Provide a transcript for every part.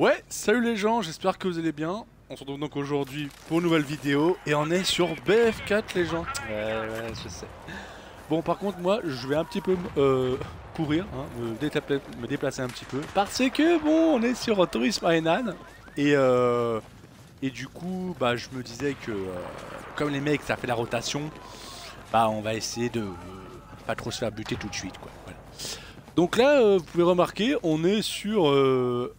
Ouais, salut les gens, j'espère que vous allez bien. On se retrouve donc aujourd'hui pour une nouvelle vidéo et on est sur BF4 les gens. Ouais, je sais. Bon, par contre, moi, je vais un petit peu courir, hein, me déplacer un petit peu. Parce que, bon, on est sur Tourisme Hainan et du coup, bah, je me disais que comme les mecs, ça fait la rotation, bah, on va essayer de pas trop se faire buter tout de suite, quoi. Voilà. Donc là, vous pouvez remarquer, on est sur le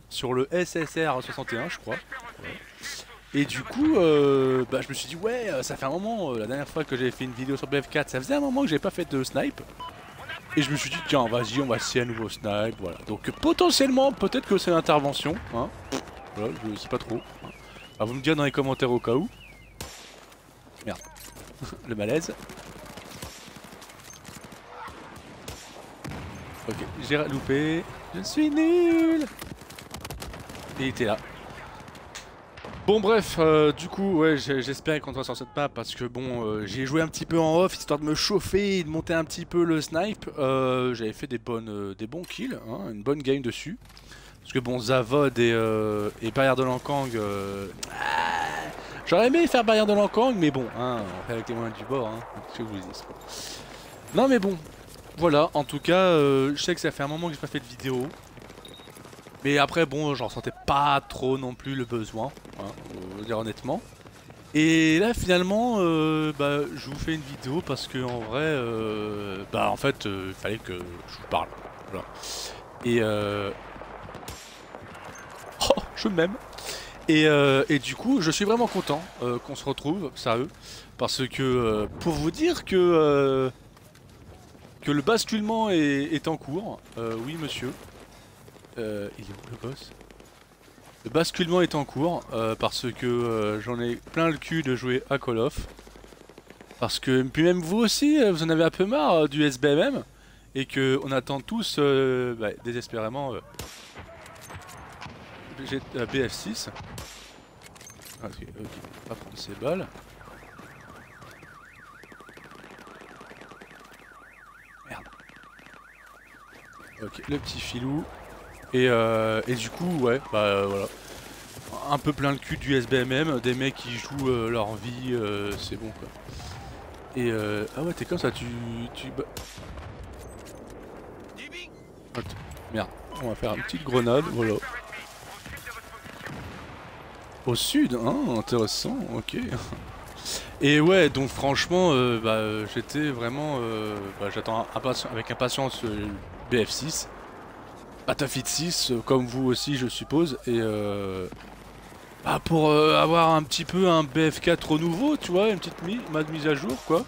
SSR 61, je crois. Et du coup, bah, je me suis dit, ouais, ça fait un moment, la dernière fois que j'avais fait une vidéo sur BF4, ça faisait un moment que j'avais pas fait de snipe. Et je me suis dit, tiens, vas-y, on va essayer un nouveau snipe, voilà. Donc potentiellement, peut-être que c'est l'intervention, hein. Voilà, je sais pas trop. Hein. Ah, vous me dire dans les commentaires au cas où. Merde, le malaise. Ok, j'ai loupé. Je suis nul. Et il était là. Bon bref, du coup, ouais, j'espère qu'on sera sur cette map parce que bon, j'ai joué un petit peu en off histoire de me chauffer et de monter un petit peu le snipe. J'avais fait des bons kills, hein, une bonne game dessus. Parce que bon, Zavod et Barrière de Lankang, j'aurais aimé faire Barrière de Lankang, mais bon, hein, on fait avec les moyens du bord, hein, ce que je vous dis. Non mais bon, voilà, en tout cas, je sais que ça fait un moment que j'ai pas fait de vidéo. Mais après, bon, j'en ressentais pas trop non plus le besoin, hein, on va dire honnêtement. Et là, finalement, bah, je vous fais une vidéo parce que en vrai, bah, en fait, il fallait que je vous parle. Voilà. Et oh, je m'aime. Et du coup, je suis vraiment content qu'on se retrouve, sérieux, parce que pour vous dire que le basculement est en cours, oui, monsieur. Il est où le boss? Le basculement est en cours parce que j'en ai plein le cul de jouer à Call of. Parce que, puis même vous aussi, vous en avez un peu marre du SBMM. Et que on attend tous bah, désespérément BF6. Ok, ok, on va prendre ces balles. Merde. Ok, le petit filou. Et du coup, ouais, bah voilà. Un peu plein le cul du SBMM, des mecs qui jouent leur vie, c'est bon quoi. Et ah ouais, t'es comme ça, bah... Merde, on va faire une petite grenade, voilà. Au sud, hein, intéressant, ok. Et ouais, donc franchement, bah, j'étais vraiment... bah, j'attends avec impatience BF6. Battlefield 6, comme vous aussi je suppose, et bah, pour avoir un petit peu un BF4 renouveau, tu vois, une petite mise à jour quoi.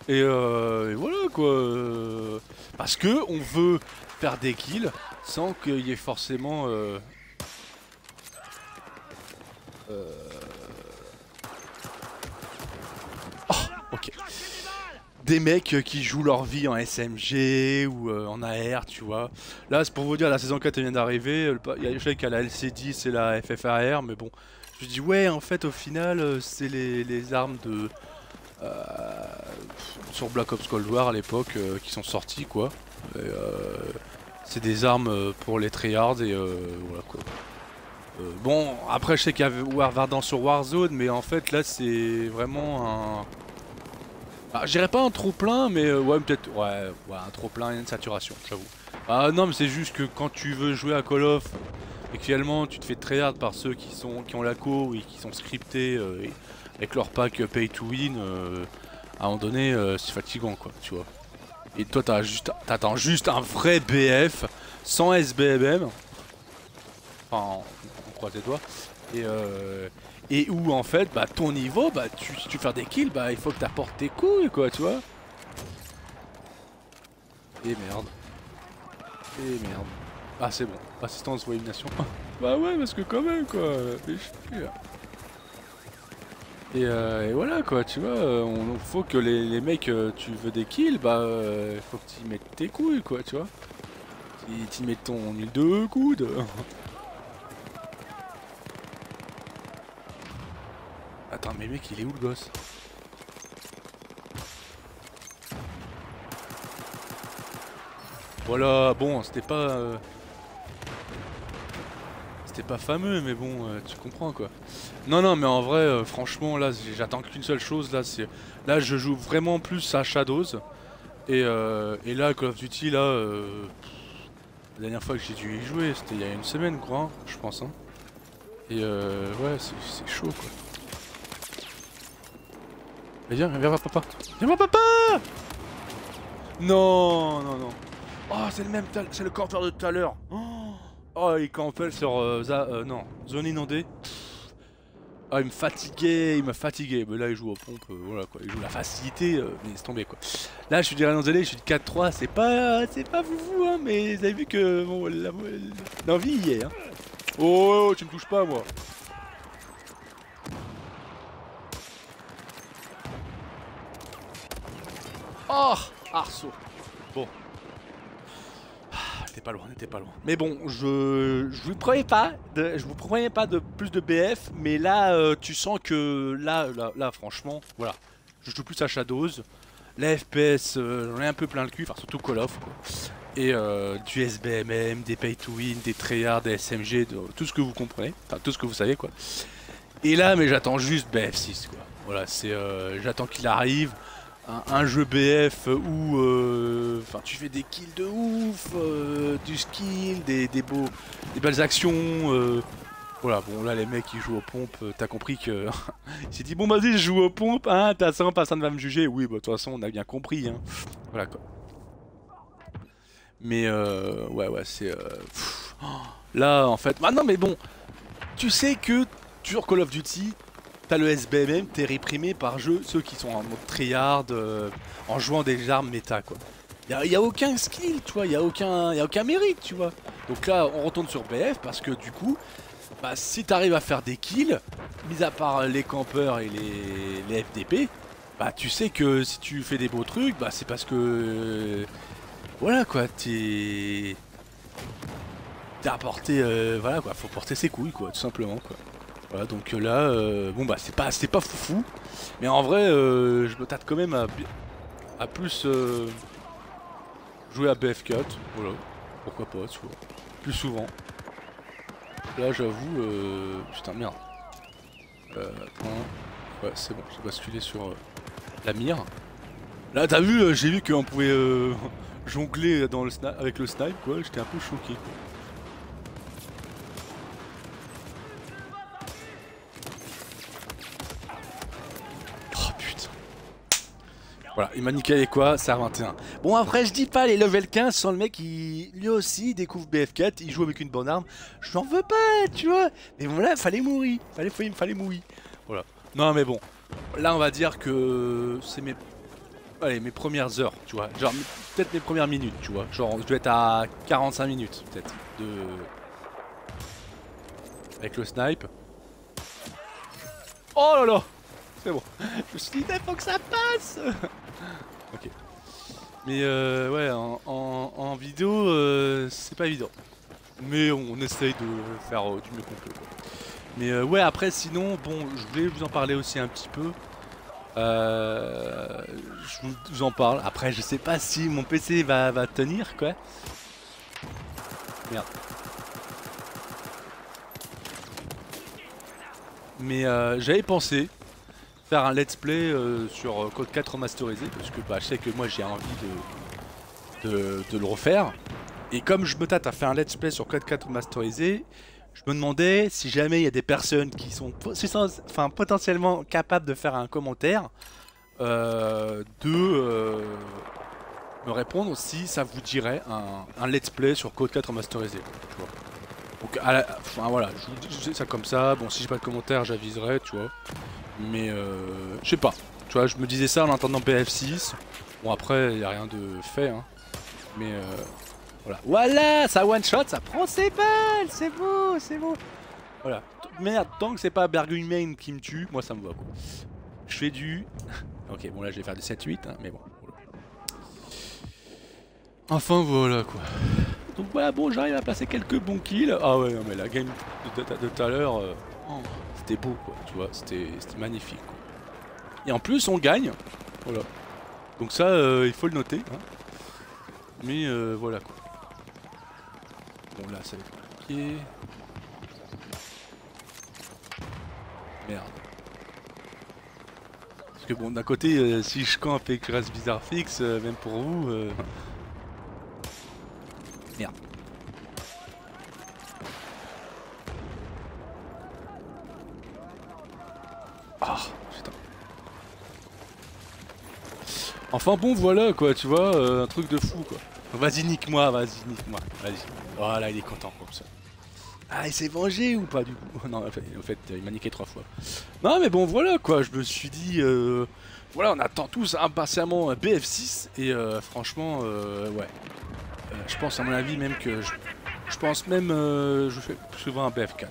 Et voilà quoi. Parce que on veut faire des kills sans qu'il y ait forcément oh, ok. Des mecs qui jouent leur vie en SMG ou en AR, tu vois. Là, c'est pour vous dire, la saison 4 vient d'arriver. Je sais qu'il y a la LC10 et la FFAR, mais bon. Je dis, ouais, en fait, au final, c'est les armes de. Sur Black Ops Cold War à l'époque qui sont sorties, quoi. C'est des armes pour les tryhards et voilà quoi. Bon, après, je sais qu'il y avait Verdant sur Warzone, mais en fait, là, c'est vraiment un. Ah, je dirais pas un trop plein, mais ouais, peut-être. Ouais, un trop plein et une saturation, j'avoue. Ah non, mais c'est juste que quand tu veux jouer à Call of et que finalement tu te fais tryhard par ceux qui ont la co et qui sont scriptés avec leur pack pay to win, à un moment donné, c'est fatigant quoi, tu vois. Et toi, t'attends juste un vrai BF sans SBMM. Enfin, on croise les doigts. Et où en fait, bah ton niveau, bah si tu veux faire des kills, bah il faut que t'apportes tes couilles quoi, tu vois. Et merde. Et merde. Ah c'est bon, assistance ou élimination. Bah ouais, parce que quand même quoi, fais chier. Et voilà quoi, tu vois, faut que les mecs, tu veux des kills, bah faut que tu mettes tes couilles quoi, tu vois. Tu mets ton huile de coude. Attends, mais mec, il est où le gosse? Voilà, bon, c'était c'était pas fameux, mais bon, tu comprends quoi. Non, non, mais en vrai, franchement, là, j'attends qu'une seule chose. Là, je joue vraiment plus à Shadows. Et là, Call of Duty, là, la dernière fois que j'ai dû y jouer, c'était il y a une semaine, quoi, hein, je pense. Hein. Et ouais, c'est chaud, quoi. Mais viens voir papa. Viens voir papa. Non, non, non. Oh, c'est le même, c'est le campeur de tout à l'heure. Oh, il campait sur non, zone inondée. Ah, il m'a fatigué. Mais là, il joue aux pompes, voilà quoi. Il joue la facilité, mais laisse tomber quoi. Là, je suis derrière Zélé, je suis de 4-3. C'est pas foufou, hein, mais vous avez vu que bon, l'envie y est, hein. Oh, tu me touches pas, moi. Oh, arceau. Bon. T'es pas loin, t'es pas loin. Mais bon, je vous promets pas de plus de BF, mais là tu sens que là franchement, voilà, je joue plus à Shadows. La FPS, j'en ai un peu plein le cul, enfin surtout Call of quoi. Et du SBMM, des pay to win, des tryhards, des SMG, tout ce que vous comprenez, enfin tout ce que vous savez quoi. Et là, mais j'attends juste BF6 quoi. Voilà, c'est j'attends qu'il arrive. Un jeu BF où enfin tu fais des kills de ouf, du skill, des belles actions. Voilà, bon là les mecs qui jouent aux pompes, t'as compris que il s'est dit bon vas-y je joue aux pompes, hein, t'as ça, personne va me juger. Oui bah de toute façon on a bien compris, hein. Voilà quoi. Mais ouais c'est là en fait. Ah non mais bon, tu sais que sur Call of Duty t'as le SBMM, t'es réprimé par jeu, ceux qui sont en mode tryhard, en jouant des armes méta quoi. Y a aucun skill, tu vois, y a aucun mérite, tu vois. Donc là, on retourne sur BF parce que du coup, bah si t'arrives à faire des kills, mis à part les campeurs et les FDP, bah tu sais que si tu fais des beaux trucs, bah c'est parce que voilà quoi, t'as apporté, voilà quoi, faut porter ses couilles quoi, tout simplement quoi. Voilà donc là, bon bah c'est pas foufou, mais en vrai je me tâte quand même à plus jouer à BF4, voilà, pourquoi pas tu vois, plus souvent. Là j'avoue, putain merde, ouais c'est bon, j'ai basculé sur la mire. Là t'as vu, j'ai vu qu'on pouvait jongler dans avec le snipe quoi, j'étais un peu choqué quoi. Voilà, il m'a niqué avec quoi? Ça 21. Bon après je dis pas les level 15 sans le mec qui lui aussi découvre BF4, il joue avec une bonne arme. Je n'en veux pas, tu vois. Mais voilà, fallait mourir. Fallait mourir. Voilà. Non mais bon. Là on va dire que c'est mes premières heures, tu vois. Genre peut-être mes premières minutes, tu vois. Genre je dois être à 45 minutes peut-être de avec le snipe. Oh là là. C'est bon. Je me suis dit, il faut que ça passe. Ok. Mais ouais, en vidéo, c'est pas évident. Mais on essaye de faire du mieux qu'on peut. Quoi. Mais ouais, après, sinon, bon, je voulais vous en parler aussi un petit peu. Je vous en parle. Après, je sais pas si mon PC va tenir, quoi. Merde. Mais j'avais pensé faire un let's play sur Code 4 remasterisé parce que bah, je sais que moi j'ai envie de le refaire. Et comme je me tâte à faire un let's play sur Code 4 remasterisé, je me demandais si jamais il y a des personnes qui sont potentiellement capables de faire un commentaire, me répondre si ça vous dirait un let's play sur Code 4 remasterisé. Tu vois. Donc enfin voilà, je dis ça comme ça, bon si j'ai pas de commentaire j'aviserai, tu vois. Mais je sais pas, tu vois, je me disais ça en entendant BF6. Bon après, il n'y a rien de fait, hein. Mais voilà. Voilà, ça one shot, ça prend ses balles, c'est beau, c'est beau. Voilà. Merde, tant que c'est pas Berghuimen qui me tue, moi ça me va quoi. Je fais du... Ok, bon là je vais faire du 7-8, hein, mais bon. Voilà. Enfin voilà quoi. Donc voilà, bon j'arrive à placer quelques bons kills. Ah ouais, non mais la game de tout à l'heure... C'était beau quoi, tu vois, c'était magnifique quoi. Et en plus on gagne, voilà. Donc ça il faut le noter, hein. Mais voilà quoi. Bon là ça va être compliqué. Merde. Parce que bon, d'un côté, si je campe et que je reste bizarre fixe, même pour vous... Merde. Ah, putain. Enfin bon, voilà quoi, tu vois, un truc de fou quoi. Vas-y, nique-moi, vas-y, nique-moi, vas-y. Voilà, il est content comme ça. Ah, il s'est vengé ou pas du coup? Non, en fait, il m'a niqué 3 fois. Non, mais bon, voilà quoi, je me suis dit, voilà, on attend tous impatiemment BF6 et franchement, ouais. Je pense à mon avis même que je pense même, je fais souvent un BF4.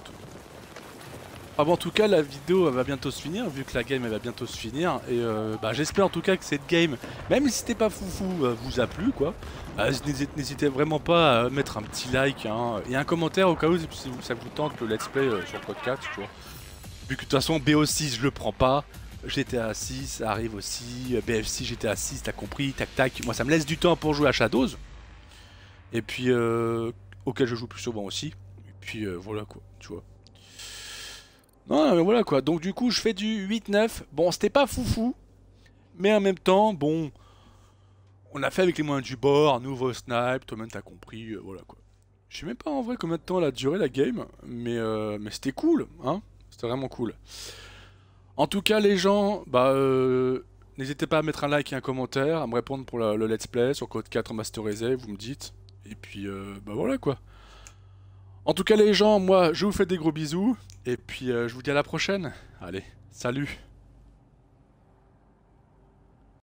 Ah bon, en tout cas, la vidéo elle va bientôt se finir, vu que la game elle va bientôt se finir. Et bah, j'espère en tout cas que cette game, même si c'était pas foufou, vous a plu quoi. N'hésitez vraiment pas à mettre un petit like hein, et un commentaire au cas où si ça vous tente le let's play sur Code 4, tu vois. Vu que de toute façon, BO6 je le prends pas. GTA 6 ça arrive aussi, BF6 GTA 6 t'as compris, tac tac. Moi ça me laisse du temps pour jouer à Shadows. Et puis auquel je joue plus souvent aussi. Et puis voilà quoi, tu vois. Non, mais voilà quoi. Donc du coup, je fais du 8-9. Bon, c'était pas foufou. Mais en même temps, bon... On a fait avec les moyens du bord, un nouveau snipe, toi-même t'as compris, voilà quoi. Je sais même pas en vrai combien de temps elle a duré la game, mais c'était cool, hein. C'était vraiment cool. En tout cas, les gens, bah... n'hésitez pas à mettre un like et un commentaire, à me répondre pour le let's play sur Code 4 masterisé, vous me dites. Et puis, bah voilà quoi. En tout cas les gens, moi je vous fais des gros bisous, et puis je vous dis à la prochaine. Allez, salut!